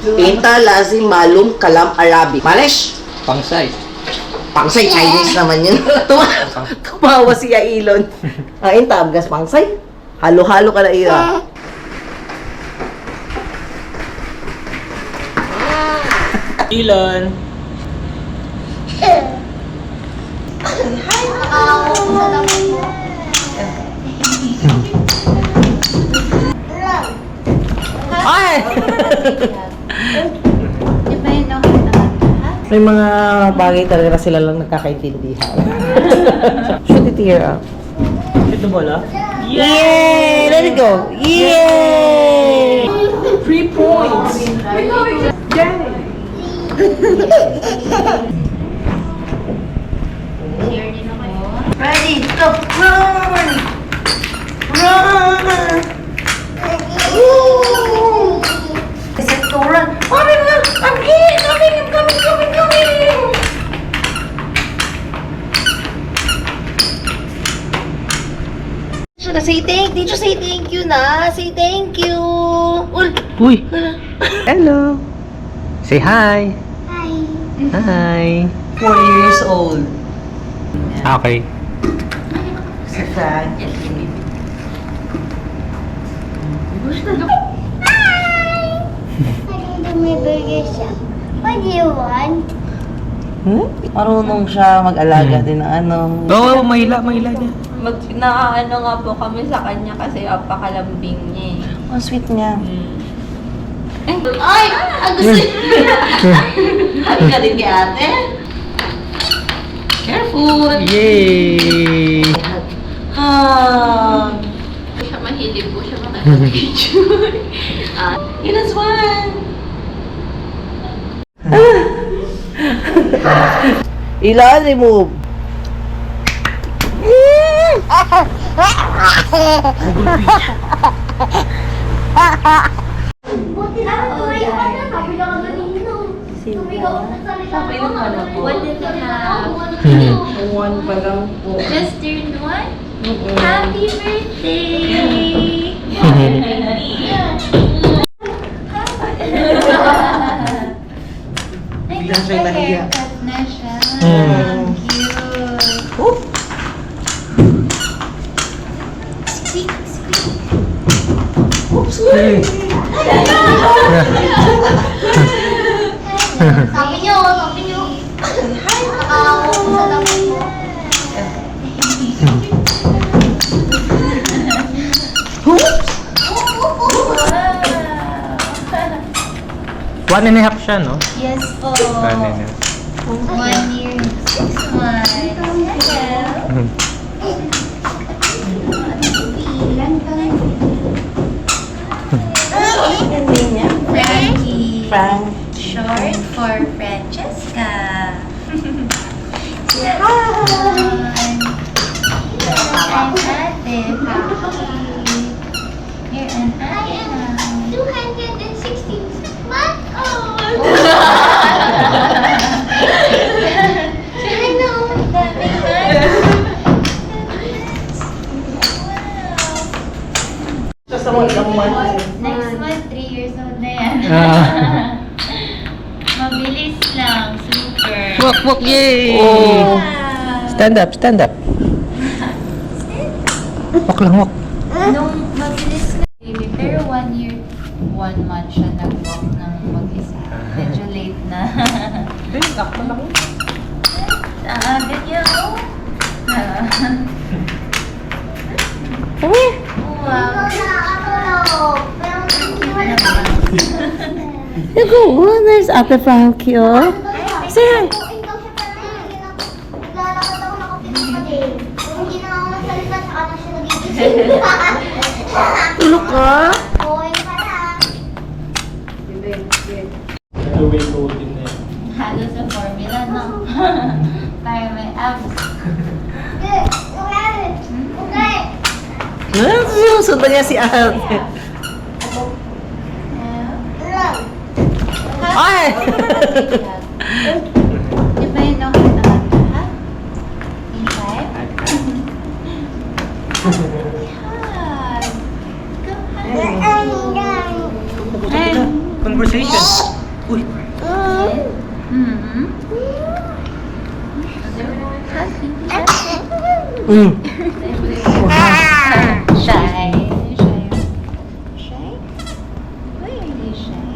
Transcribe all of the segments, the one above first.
Pinta, lazim, malum, kalam, Arabic. Malish! Pangsay. Pangsay, Chinese naman yun. Tumawa si Ailon. Ang tabgas, pangsay. Halo-halo ka na iya. Ilan? Ay! Di ba yun May mga bagay talaga na sila lang nagkakaintindihan. Shoot it here up. Ito bola? Yay! Let it go! Yay! 3 points! Ready, go! Run! Run! Set to run! Coming, run! I'm here! Coming! Say thank, did you say thank you na? Say thank you! Uy! Hello! Say hi! Hi! 4 years old. Okay. Si Frank. May burger siya. What do you want? Marunong siya mag-alaga din ng ano. Oo, mahila niya. Naaano nga po kami sa kanya kasi apakalambing niya eh. Ang sweet niya. Ay! Ang gusto Ay, ka din kay ate. Careful! Yay! Hug! siya mahilig po siya makapag-picture. Ilas one! Ilan, remove. Buti na tumayo ka na. Sabi na ka ganino. Tumigaw ka na salita. What did you have? One pa lang po. Just turned one? Happy birthday! Bigla siyang nahiya. Haircut na siya. Cute. Oop! Squeak, squeak. Oops! Sabi niyo. Nakakawa ko sa dami mo. One and a half siya, no? Yes po. 1 and a half. 1 year and 6 months. Hello. Frankie. Frank. Short for Francesca. Hi. I'm Ate Frankie. You're an ate now. 216 months old. I know. That makes sense. Wow. Just a one month. Next month, 3 years old na yan. Mabilis lang. Super. Walk, yay! Oh. Wow. Stand up. Walk lang, walk. Nung mabilis na baby, pero 1 year, 1 month siya nag-walk ng mag-isa. Medyo late na. Sakto lang. Aga niya, oh. Wow. Pero hindi wala pa. Look, oh, there's Ate Frankie, oh. Say hi. Ikaw siya parang naglalakad ako nakapit sa din. Kung hindi na ako nagsalita, saka na siya nagigising. Tulog ka? Boy, parang. Halo sa formula, no? Para may abs. Okay. Okay. Sinusundan niya si ate. Ay! Di ba yun ako na ha? In 5? Hug. Go hug. Conversation. Uy. Mm-hmm. Mm. Shy. Shy? Why are you shy?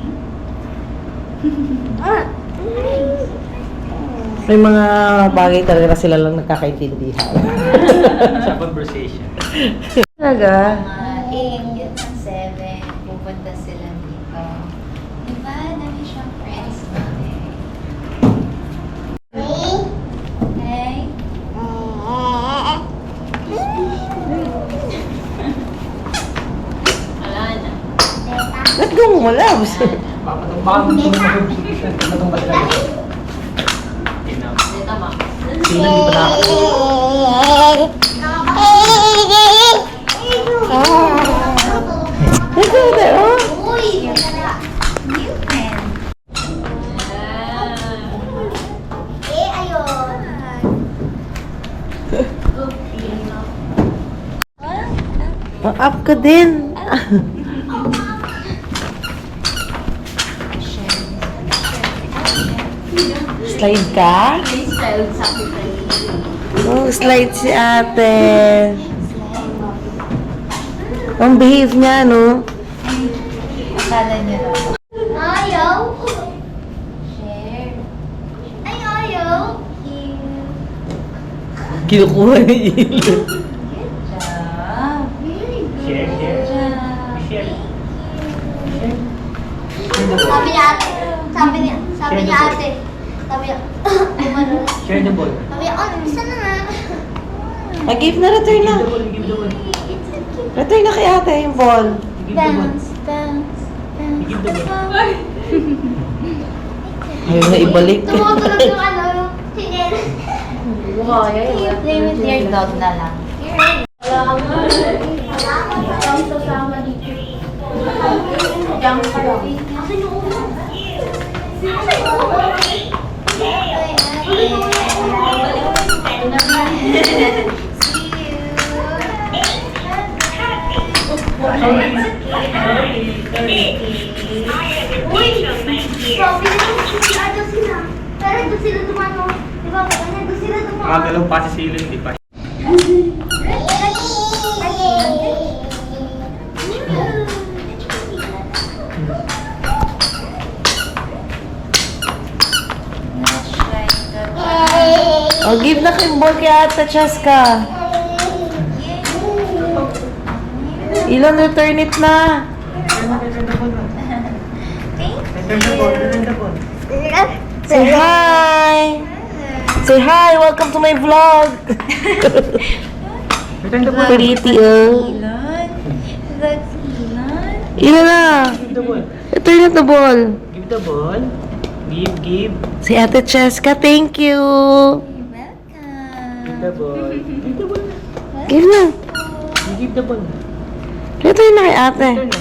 May mga bagay talaga na sila lang nagkakaintindihan. Sa conversation. Talaga? Mga 8 at 7, pupunta sila dito. Diba? Dami siyang friends doon eh. Okay? Wala na. Let go mo, loves. Matumbas ka. Dito ma. Sino di pa Let go there, oh. New pen. Up ka din. Slide ka? Oh, slide si ate. Ang behave niya, no? Akala niyo lang. Ayaw. Share. Ay, ayaw. Kinukuha ni Ilo. Good job. Share, share. Good job. Share. Sabi niya ate. Sabi niya ate. Sabi niya, umano. Share the ball. Sabi niya, oh, isa na nga. Give na, return na. Give the ball. Return na kay ate yung ball. Give the ball. Dance. Give the ball. Ayaw na ibalik. Tumutulog yung ano, yung sinel. Play with your dog na lang. Jump ka daw. Asan yung ulo? Asan yung ulo? Uy! Sabi nila, si Ado sila. Pero doon sila dumano. Di ba? Doon sila dumano. Makagalaw pa si Silo, hindi pa. Oh, give na kay ball kay ate Cheska. Ilon, return it na. Return the ball. Return the ball. Say hi. Say hi. Welcome to my vlog. Return the ball. Pretty, oh. Elon? That's Elon? Ilon na. Give the ball. Return it the ball. Give the ball. Give. Si ate Cheska, thank you. You're welcome. Give the ball. Give the ball. Give na. Give the ball. Return na kay ate. Return na.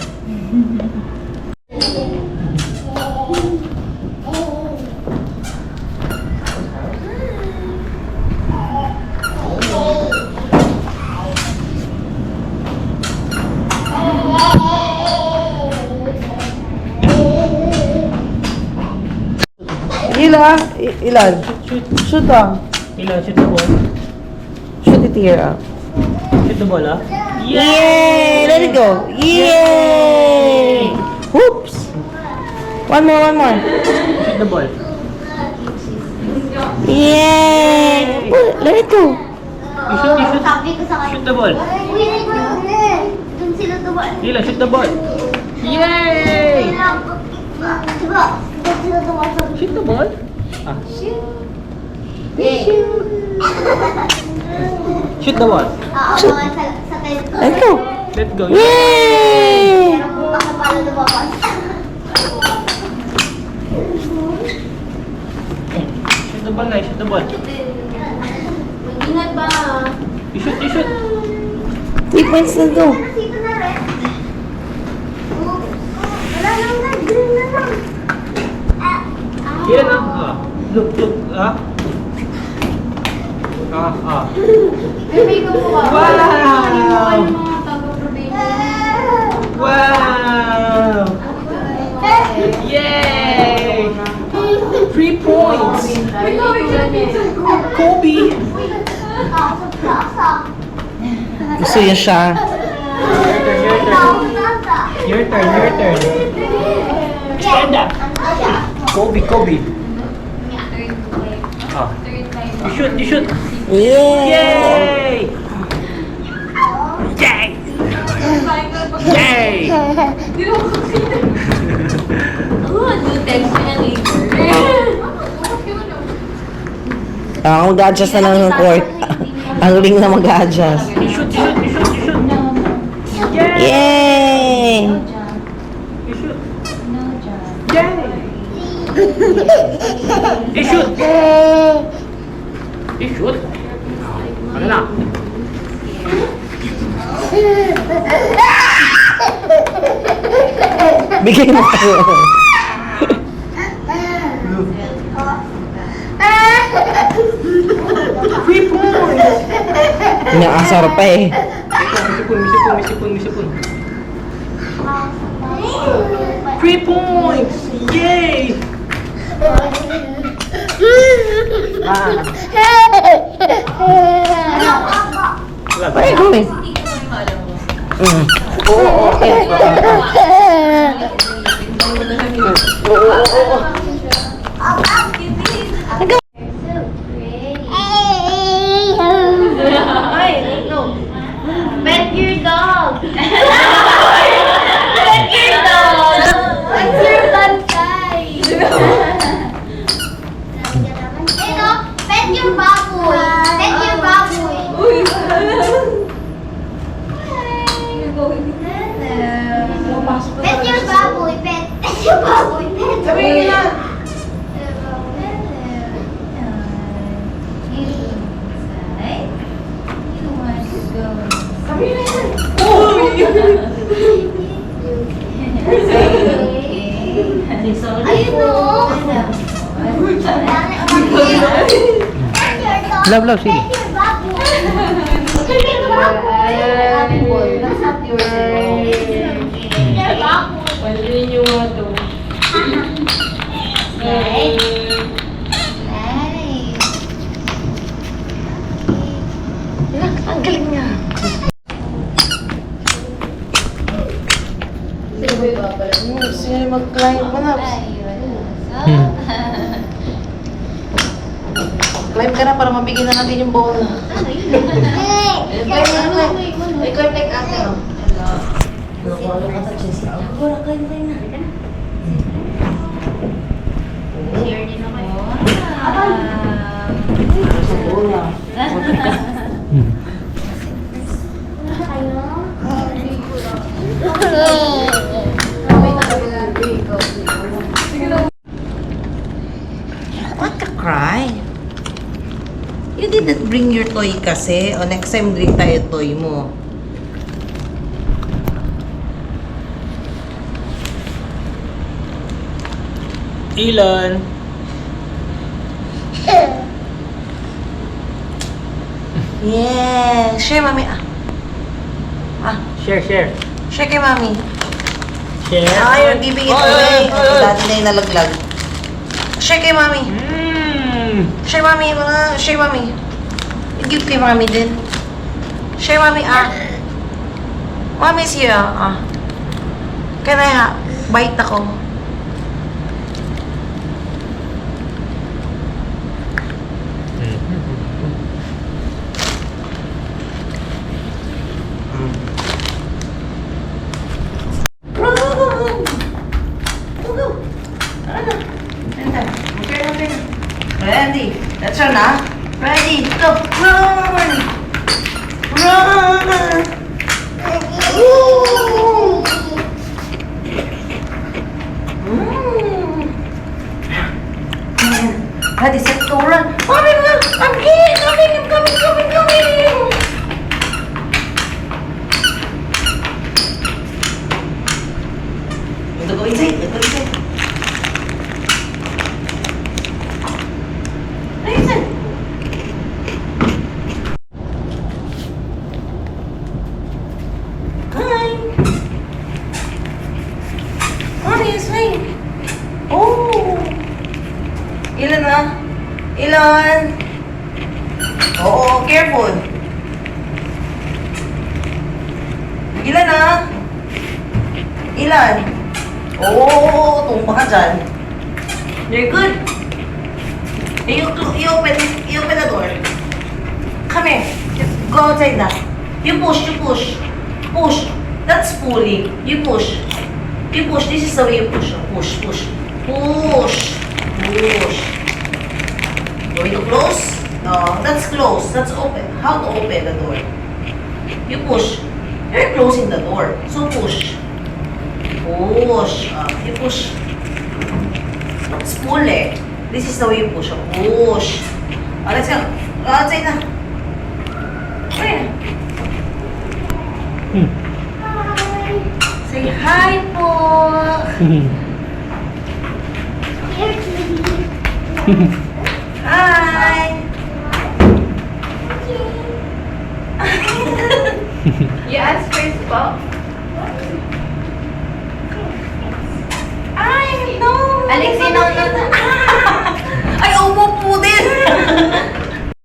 Ilan? Shoot. Shoot ah. Ilan, shoot the ball. Shoot it here ah. Shoot the ball, ah. Yay! Let it go. Yay! Whoops! One more. Shoot the ball. Yay! Oh, let it go. You shoot. Sabi ko sa kanya. Shoot the ball. Uy, doon sila dumano. Ilan, shoot the ball. Yay! Diba? Doon sila dumano. Shoot the ball. Ah. Shoot the ball. Aabangan sa tayo. Let go. Let's go. Yay! Pero kung ako pala lumabas. Shoot the ball na, shoot the ball. Mag-ingat ba? You shoot. 3 points na go. Nasito na rin. Wala lang. Green na lang. Ilan ah? Ah. Look. Ah. Ah. Baby ko po ka. Wow! Wow! Yay! 3 points! Kobe! Gusto niya siya. Your turn, your turn. Stand up! Kobe, Kobe. Oh. You shoot, you shoot. Yeah! Yay! Yay! Yay! Ang mag-adjust na lang ng court. Ang ring na mag-adjust. You shoot, you shoot, you shoot, you shoot. Yay! Yay! You shoot. No, John. Yay! You shoot. You shoot. Ano na? Bigay mo kayo. Free points! Inaasar pa eh. May sipon. Free points! Yay! Where are you going? Mm. Oo, okay. Pet your dog. Pet your dog. What's your bantay? Ito, pet your baboy. Pet your baboy. Pet your baboy. Pet your baboy. Pet. Sabihin nila. Ayun o. Love, love, sige. Pet your baboy. Pet your baboy. That's not yours. Pet your baboy. Pwede nyo nga to. Nice. Ang galing niya. Siya mag-climb pa na. Climb ka na para mabigyan na natin yung ball. Ikaw take ate. Share din ako. What ka cry? You didn't bring your toy kasi. O next time bring tayo toy mo. Elon. Yeah. Share mami. Share, share. Share kay mami. Share. You're giving it away. Dati na yung nalaglag. Share kay mami. Share mami. Share mami. Give kay mami din. Share mami. Mommy's here. Can I bite ako? Ready. Let's run now. Ready. Go. Run. Run. Woo. Ready, set, go, run. Mommy, run. I'm here. I'm coming. Go inside. Listen. Hi. Mommy, swing. Oh! Ilan na? Ilan? Oo, careful. Ilan na? Ilan? Oo, tumpa ka dyan. You're good. You open the door. Come here. Just go outside na. You push. Push. That's pulling. You push. You push. This is the way you push. Push. Going to close? No, that's close. That's open. How to open the door? You push. You're closing the door. So push. Push. You push. That's pull eh. This is the way you push. Push. Let's go. Go outside na. Where? Say hi po. Here, sweetie. Hi. You ask first po. I know. Alex, no. Ay, upo po din.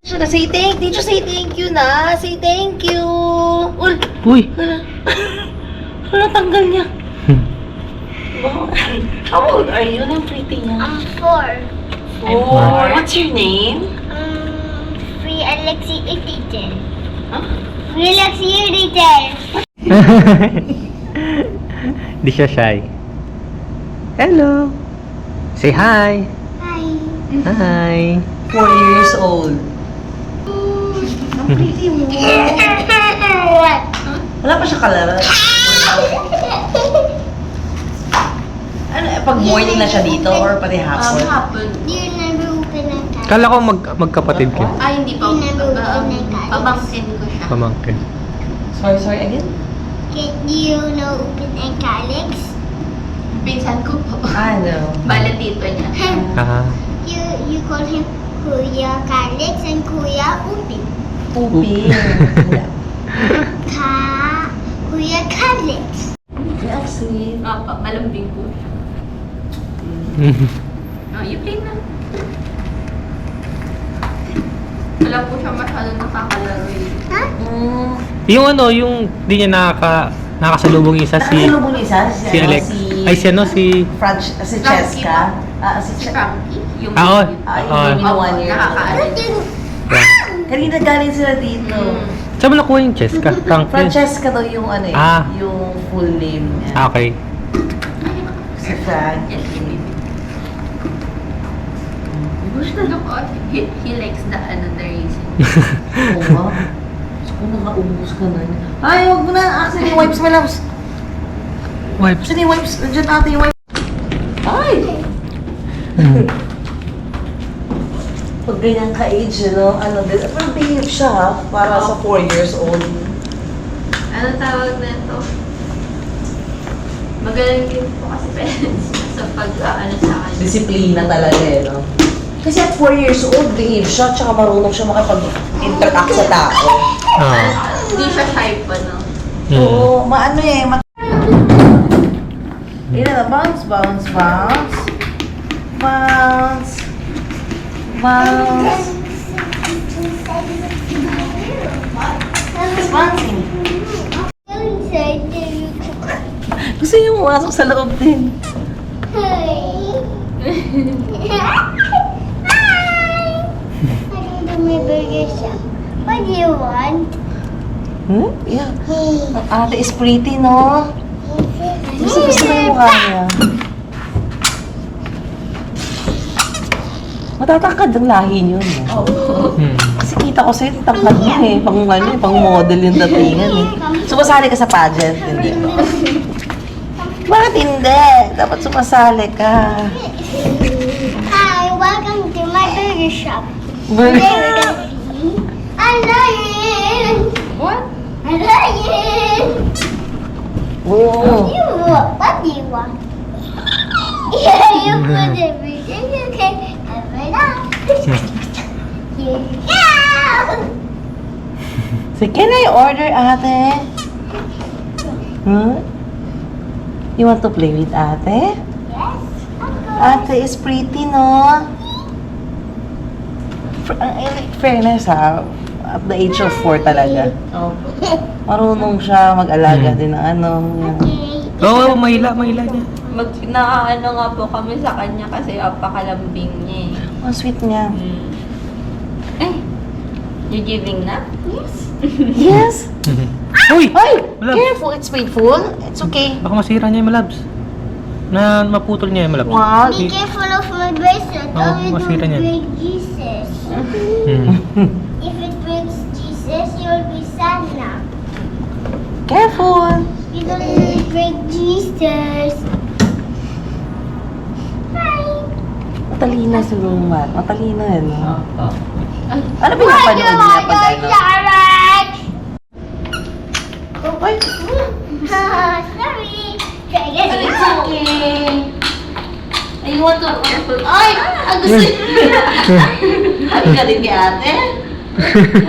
Should I say thank? Did you say thank you na? Say thank you. Uy! Hala, tanggal niya. How old are you? Anong pretty niya? I'm 4. Four. What's your name? Free Alexi Teacher. Free Alexi Teacher. Di siya shy. Hello! Say hi! Hi. Hi! 4 years old. Ang pretty mo. What? Wala pa siya kalaro. Ano, pag morning na siya dito or pati hapon? Hapon. You never open a car. Kala ko magkapatid kayo. Ay, hindi pa. Hindi na bubuo. Pamangkin ko siya. Pamangkin. Sorry again? Can you know open a Alex? Pinsan ko po. Ano? Bala tito niya. Ah. You call him Kuya Alex and Kuya Upin. Pupi. Kuya Alex. Yeah, sweet. Malambing po siya. Oh, you play na. Wala po siya masyadong nakakalaro eh. Huh? Yung ano, yung di niya nakasalubong isa si Nakasalubong isa? si Alex. Ay, si ano, si Si Cheska. Si Frankie. Yung Ah, oo. Yung Oo. 1 year. Kanina galing sila dito. Saan mo nakuha yung Cheska? Franklin? Francesca daw yung ano eh. Ah. Yung full name niya. Ah, okay. Si Frank. Look, he likes the reason. Oo nga. Kung nakaubos ka na. Ay, huwag mo na. Asan yung wipes, my loves? Wipes. Asan yung wipes? Nandiyan ate yung wipes. Ay! Pag ganyan ka-age, din. Pero behave siya ha, para sa 4 years old. Ano tawag na ito? Magaling din po kasi parents sa pag-ano sa akin. Disiplina talaga eh, no? Kasi at 4 years old, behave siya, tsaka marunong siya makipag-interact sa tao. Ah. Hindi siya shy pa, no? Oo, maano eh. Ilan na? Bounce. Bounce. It's bouncing. Inside the Gusto niyo pumasok sa loob din. Hi. I do my burger shop. What do you want? Yeah. Ang ate is pretty, no? Gusto mo yung mukha niya. Matatangkad ang lahi niyo, no? Kasi kita ko sa'yo, tangkad mo eh. Pang model yung datingan eh. Sumasali ka sa pageant, hindi ba? Bakit hindi? Dapat sumasali ka. Hi, welcome to my burger shop. Burger. I'm Ryan. What? I'm Ryan. Oo. What do you want? Yeah, you put everything you can ever know. Yeah. So, can I order, ate? You want to play with ate? Yes, of course. Ate is pretty, no? Fairness, ha? At the age of 4 talaga. Opo. Marunong siya mag-alaga din ng ano. Oo, mahila niya. Naaano nga po kami sa kanya kasi apakalambing niya eh. Ang sweet niya. Ay, you giving na? Yes! Uy! Ay! Malabs. Careful, it's painful. It's okay. Baka masira niya yung malabs. Na maputol niya yung malabs. Wow! Be careful of my bracelet. Oh, Or you masira don't niyan. break Jesus. If it breaks Jesus, you'll be sad now. Careful! You don't break Jesus. Hi. Matalina si Roman. Matalina yan. No? Opo. Ano pinapanood niya pag ano? Ay! Sorry. Try again. It's okay. I want to... Ay! Ang gusto niya! Hug ka din kay ate?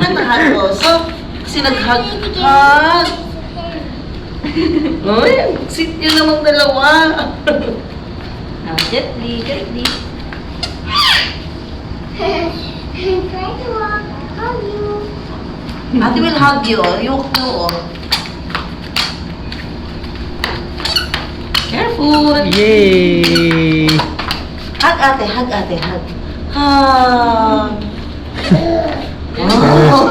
Ano na-hug ko? So, kasi nag-hug. Hug! Ay! Sweet nyo namang dalawa. Now, gently, gently. Try to walk. Hug you. Ate will hug you. You walk mo. Careful! Yay! Hug ate, hug ate, hug. Hug! Oh.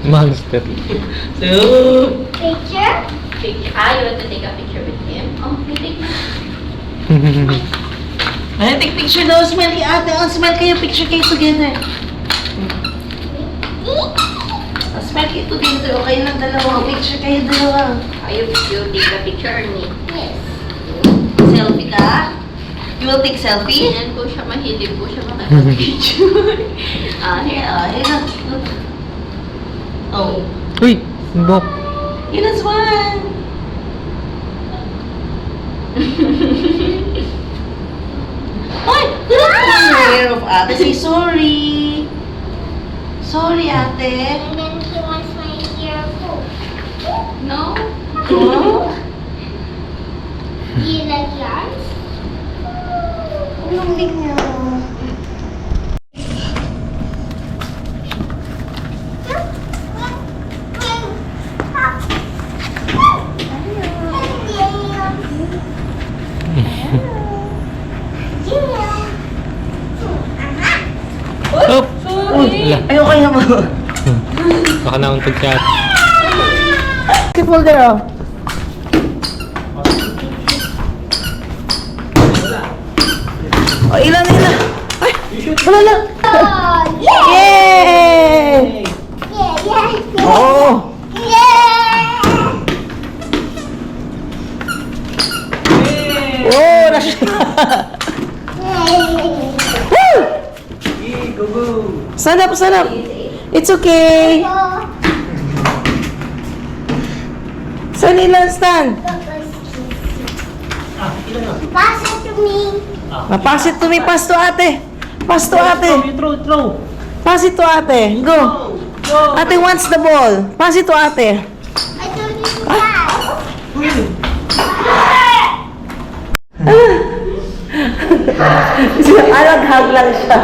Monster. So, Picture? Picture. You want to take a picture with him? Oh, we take ay, take picture daw. Smile kay ate. Oh, smile kayo. Picture kayo together. Smile kayo together. O kayo ng dalawa. Picture kayo dalawa. You take a picture or me? Yes. Selfie ka? You will take selfie? Yan po siya, mahilig po siya makapag-picture. Here, here na. Oh. Uy! Bok! Yun as one. Ay! Aware of ate. Say sorry. Sorry, ate. And then he wants my earphone. No? Oh? Do you like yours? Lumig niya. Up! Sorry. Wala. Ay, okay na mo. Baka nauntog siya. Keep folder, oh. Oh, ilan. Ay, wala lang. Oh, yeah! Yay! Yeah, yeah, yeah! Oh! Yeah! Oh, nasya. Woo! Stand up. It's okay. Saan ilan stand? Pass it to me. Pass it to me. Pass to ate. Pass to ate. Throw! Pass it to ate. Go. Ate wants the ball. Pass it to ate. I told you to pass. Nag-hug lang siya.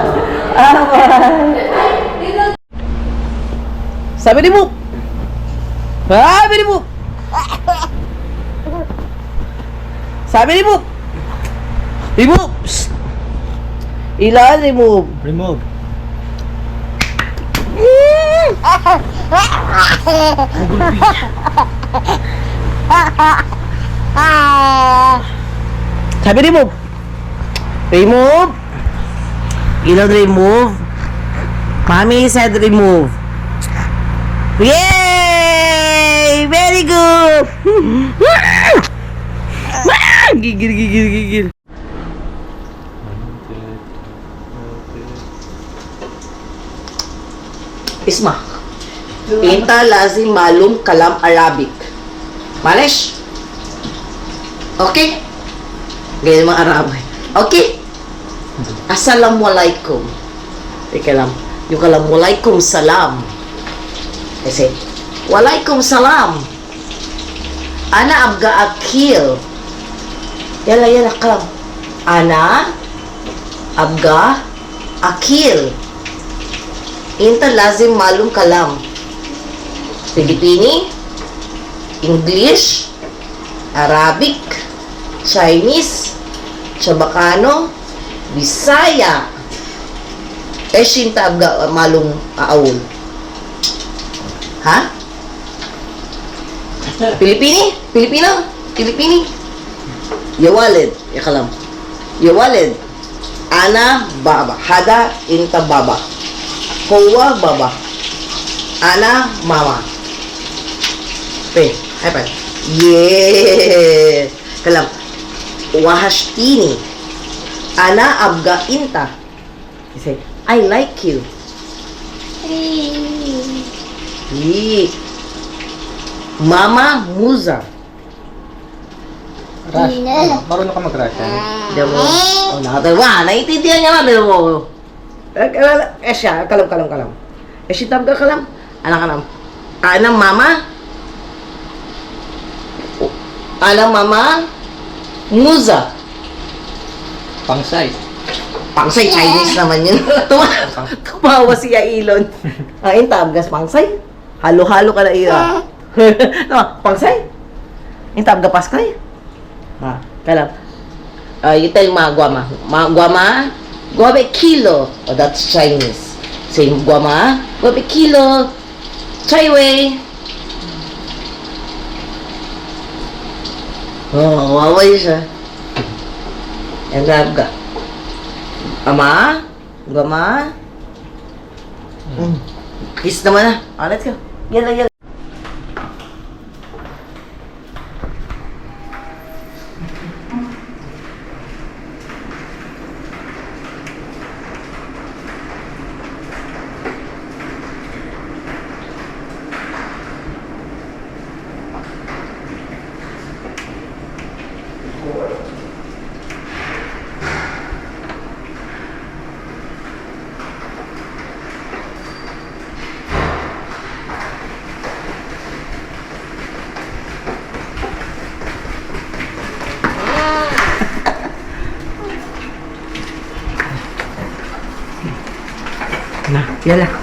Sabi ni Boop. Sabi ni Boop. Sabi ni Boop. Remove. Psst. Ilan remove. Remove. Sabi remove. Remove. Ilan remove. Mommy said remove. Yay! Very good! Gigil. Isma. Pinta lazim malum kalam Arabic. Malish? Okay? Ganyan mga Arabo. Okay? Assalamualaikum. Teka lang. Yung salam. Kasi, walaikum salam. Ana abga akil. Yala, kalam. Ana abga akil. Inta lazim malum kalam. Filipini, English, Arabic, Chinese, Chabacano, Bisaya. Shinta abga malum aawul. Ha? Pilipini? Pilipino? Pilipini? Ya walid, ya kalam. Ya walid. Ana baba. Hada inta baba. Huwa baba. Ana mama. High five. Yeah. Kalam. Wahashtini. Ana abga inta. You say, I like you. Yeah. Mama Muza. Rush. Marunong ka mag-Russian? Demo. Oh, nakatawa. Naiintindihan niya na. Demo. Siya. Kalam. Siya tabga kalam. Anak. Anang mama. Anang mama. Muza. Pangsay. Pangsay, Chinese naman yun. Tumawa si Yailon. Ang tabgas pangsay. Halo-halo ka na iya. No, pangsay. Yung tabga paskay. Ha, kalam. You tell guama. Guama, guabe kilo. Oh, that's Chinese. Say guama, guabe kilo. Chai wei. Oh, waway siya. Yan tabga. Ama, guama. Kiss naman na. Let's go. Yala. Na, yala.